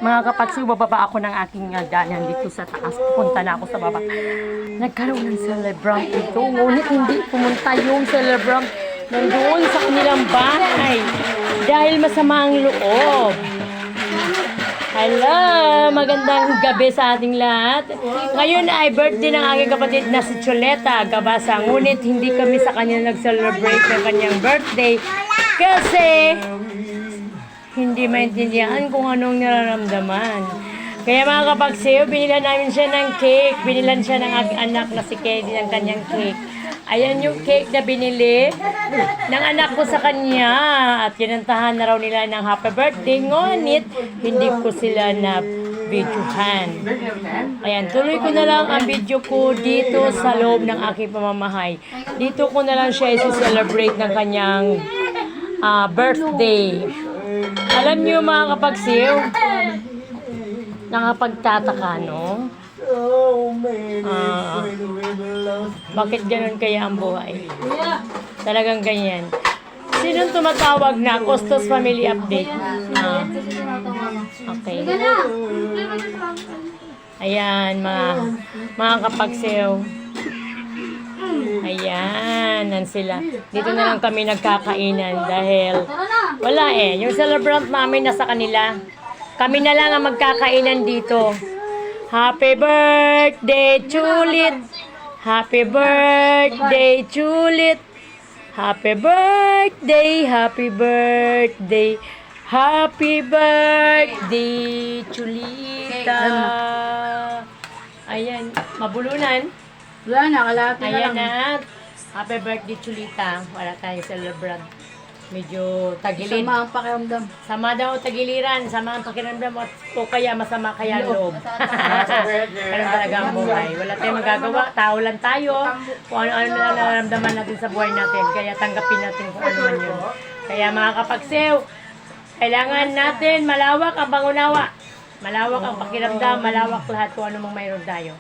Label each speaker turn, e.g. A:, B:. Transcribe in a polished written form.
A: Mga kapagsiw, bababa ako ng aking daanan dito sa taas. Pupunta na ako sa baba. Nagkaroon ng celebrant dito. Ngunit hindi pumunta yung celebrant nandoon sa kanilang bahay. Dahil masama ang loob. Hello! Magandang gabi sa ating lahat. Ngayon ay birthday ng aking kapatid na si Chuleta Gabasa. Ngunit hindi kami sa kanya nag-celebrate ng kanyang birthday kasi hindi maintindihan kung anong nararamdaman. Kaya mga kapagsiyo, binilan namin siya ng cake. Binilan siya ng aking anak na si Kedi ng kanyang cake. Ayan yung cake na binili ng anak ko sa kanya. At kinantahan na raw nila ng happy birthday. Ngunit, hindi ko sila na videohan. Ayan, tuloy ko na lang ang video ko dito sa loob ng aking pamamahay. Dito ko na lang siya isi-celebrate ng kanyang birthday. Alam niyo mga kapagsiw, nakapagtataka, no? Bakit ganun kaya ang buhay? Talagang ganyan. Sinong tumatawag na? Costos Family Update. Okay. Ayan, mga kapagsiw. Ayan, nan sila. Dito na lang kami nagkakainan dahil wala yung celebrant namin nasa kanila. Kami na lang ang magkakainan dito. Happy birthday, Chulit! Happy birthday, Chulit! Happy birthday, happy birthday, happy birthday, Chulita! Ayan, mabulunan.
B: Wala na, kalahati na
A: Ayan
B: lang.
A: na. Happy birthday, Chulita. Wala tayong celebrant. Medyo tagilid.
B: Sama ang pakiramdam.
A: Sama daw tagiliran. Sama ang pakiramdam. O kaya masama kaya ang loob. Ganun talaga ang buhay. Wala tayong magagawa. Tao lang tayo. Kung ano-ano na nararamdaman natin sa buhay natin. Kaya tanggapin natin kung ano man yun. Kaya mga kapagsew, kailangan natin malawak ang pangunawa. Malawak ang pakiramdam. Malawak lahat kung ano mang mayroon tayo.